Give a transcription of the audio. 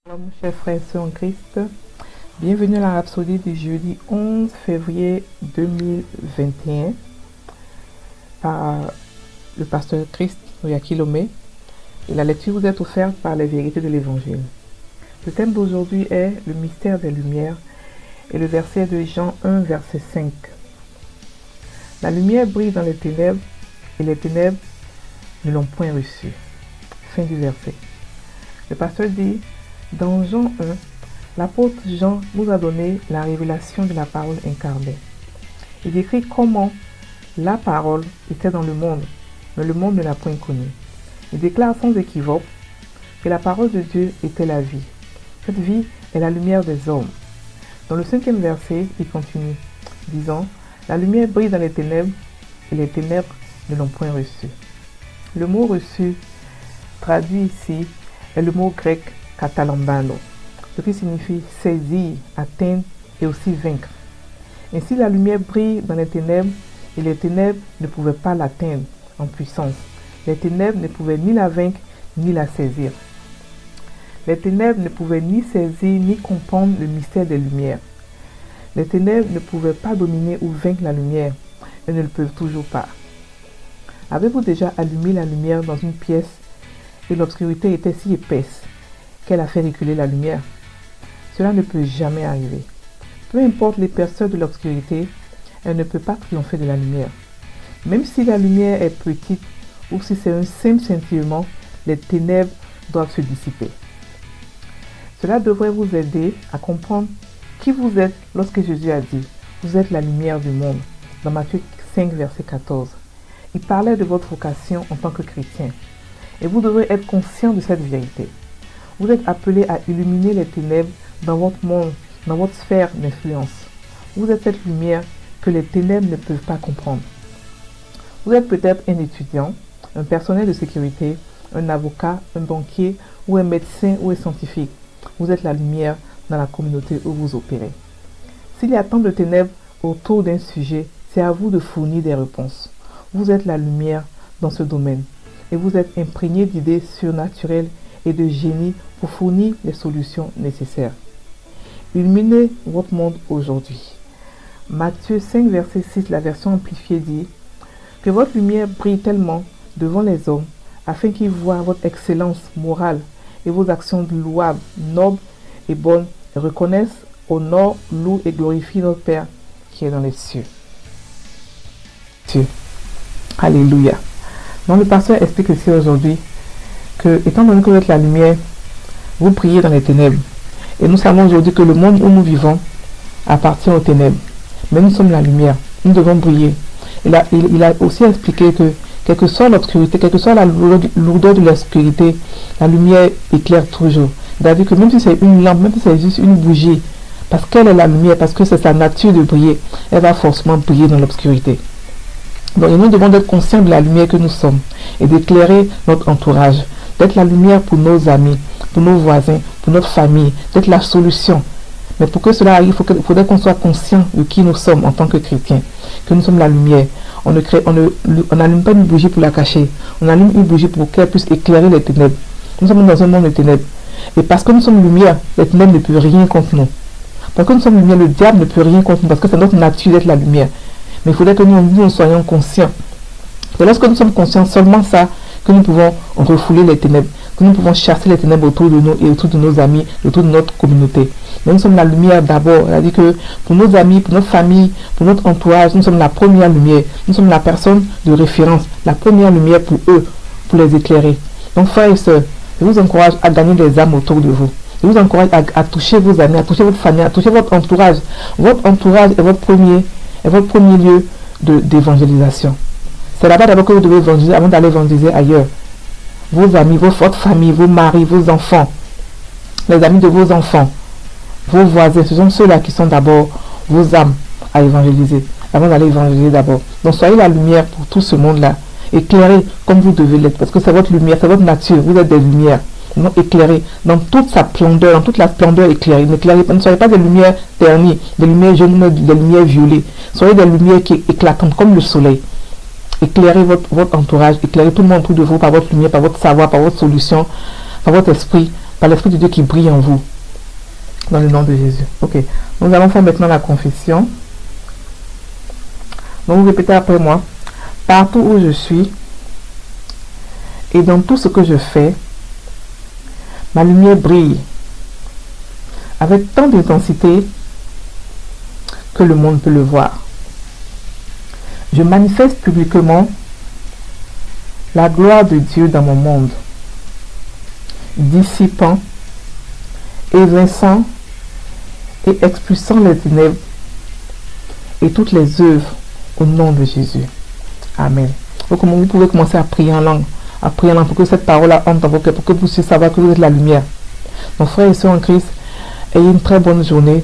Shalom, chers frères et sœurs en Christ. Bienvenue à la Rhapsodie du jeudi 11 février 2021 par le pasteur Christ Oyakilome. Et la lecture vous est offerte par les vérités de l'Évangile. Le thème d'aujourd'hui est le mystère des Lumières et le verset de Jean 1, verset 5. La lumière brille dans les ténèbres et les ténèbres ne l'ont point reçue. Fin du verset. Le pasteur dit: dans Jean 1, l'apôtre Jean nous a donné la révélation de la parole incarnée. Il décrit comment la parole était dans le monde, mais le monde ne l'a point connue. Il déclare sans équivoque que la parole de Dieu était la vie. Cette vie est la lumière des hommes. Dans le 5e verset, il continue, disant: la lumière brille dans les ténèbres et les ténèbres ne l'ont point reçue. Le mot reçu, traduit ici, est le mot grec katalambano, ce qui signifie saisir, atteindre et aussi vaincre. Ainsi, la lumière brille dans les ténèbres et les ténèbres ne pouvaient pas l'atteindre en puissance. Les ténèbres ne pouvaient ni la vaincre ni la saisir. Les ténèbres ne pouvaient ni saisir ni comprendre le mystère des lumières. Les ténèbres ne pouvaient pas dominer ou vaincre la lumière et ne le peuvent toujours pas. Avez-vous déjà allumé la lumière dans une pièce et l'obscurité était si épaisse qu'elle a fait reculer la lumière? Cela ne peut jamais arriver. Peu importe l'épaisseur de l'obscurité, elle ne peut pas triompher de la lumière. Même si la lumière est petite ou si c'est un simple scintillement, les ténèbres doivent se dissiper. Cela devrait vous aider à comprendre qui vous êtes lorsque Jésus a dit: vous êtes la lumière du monde, dans Matthieu 5, verset 14. Il parlait de votre vocation en tant que chrétien. Et vous devrez être conscient de cette vérité. Vous êtes appelé à illuminer les ténèbres dans votre monde, dans votre sphère d'influence. Vous êtes cette lumière que les ténèbres ne peuvent pas comprendre. Vous êtes peut-être un étudiant, un personnel de sécurité, un avocat, un banquier ou un médecin ou un scientifique. Vous êtes la lumière dans la communauté où vous opérez. S'il y a tant de ténèbres autour d'un sujet, c'est à vous de fournir des réponses. Vous êtes la lumière dans ce domaine et vous êtes imprégné d'idées surnaturelles et de génie pour fournir les solutions nécessaires. Illuminez votre monde aujourd'hui. Matthieu 5, verset 6, la version amplifiée dit: que votre lumière brille tellement devant les hommes afin qu'ils voient votre excellence morale et vos actions louables, nobles et bonnes et reconnaissent, honorent, louent et glorifient notre Père qui est dans les cieux. Dieu. Alléluia. Donc le pasteur explique ici aujourd'hui que, étant donné que vous êtes la lumière, vous brillez dans les ténèbres. Et nous savons aujourd'hui que le monde où nous vivons appartient aux ténèbres. Mais nous sommes la lumière. Nous devons briller. Il a aussi expliqué que, quelle que soit l'obscurité, quelle que soit la lourdeur de l'obscurité, la lumière éclaire toujours. Il a dit que même si c'est une lampe, même si c'est juste une bougie, parce qu'elle est la lumière, parce que c'est sa nature de briller, elle va forcément briller dans l'obscurité. Donc nous devons être conscients de la lumière que nous sommes et d'éclairer notre entourage, d'être la lumière pour nos amis, pour nos voisins, pour notre famille, d'être la solution. Mais pour que cela arrive, il faudrait qu'on soit conscient de qui nous sommes en tant que chrétiens, que nous sommes la lumière. On n'allume pas une bougie pour la cacher, on allume une bougie pour qu'elle puisse éclairer les ténèbres. Nous sommes dans un monde de ténèbres. Et parce que nous sommes lumière, les ténèbres ne peuvent rien contre nous. Parce que nous sommes lumière, le diable ne peut rien contre nous, parce que c'est notre nature d'être la lumière. Mais il faudrait que nous soyons conscients. C'est lorsque nous sommes conscients seulement ça que nous pouvons refouler les ténèbres, que nous pouvons chasser les ténèbres autour de nous et autour de nos amis, autour de notre communauté. Mais nous sommes la lumière d'abord. C'est-à-dire que pour nos amis, pour notre famille, pour notre entourage, nous sommes la première lumière. Nous sommes la personne de référence, la première lumière pour eux, pour les éclairer. Donc frères et sœurs, je vous encourage à gagner des âmes autour de vous. Je vous encourage à toucher vos amis, à toucher votre famille, à toucher votre entourage. Votre entourage est votre premier lieu d'évangélisation. C'est là-bas d'abord que vous devez évangéliser avant d'aller évangéliser ailleurs. Vos amis, votre famille, vos maris, vos enfants, les amis de vos enfants, vos voisins, ce sont ceux-là qui sont d'abord vos âmes à évangéliser, avant d'aller évangéliser d'abord. Donc soyez la lumière pour tout ce monde-là. Éclairez comme vous devez l'être, parce que c'est votre lumière, c'est votre nature, vous êtes des lumières. Donc éclairez dans toute sa splendeur, dans toute la splendeur éclairée. Ne soyez pas des lumières ternies, des lumières jaunes, des lumières violées. Soyez des lumières qui éclatent comme le soleil. Éclairez votre entourage, éclairez tout le monde autour de vous par votre lumière, par votre savoir, par votre solution, par votre esprit, par l'Esprit de Dieu qui brille en vous. Dans le nom de Jésus. Ok. Nous allons faire maintenant la confession. Donc vous répétez après moi. Partout où je suis et dans tout ce que je fais, ma lumière brille avec tant d'intensité que le monde peut le voir. Je manifeste publiquement la gloire de Dieu dans mon monde, dissipant, évinçant et expulsant les ténèbres et toutes les œuvres au nom de Jésus. Amen. Donc, vous pouvez commencer à prier en langue, pour que cette parole entre dans vos cœurs, pour que vous puissiez savoir que vous êtes la lumière. Donc, frères et sœurs en Christ, ayez une très bonne journée.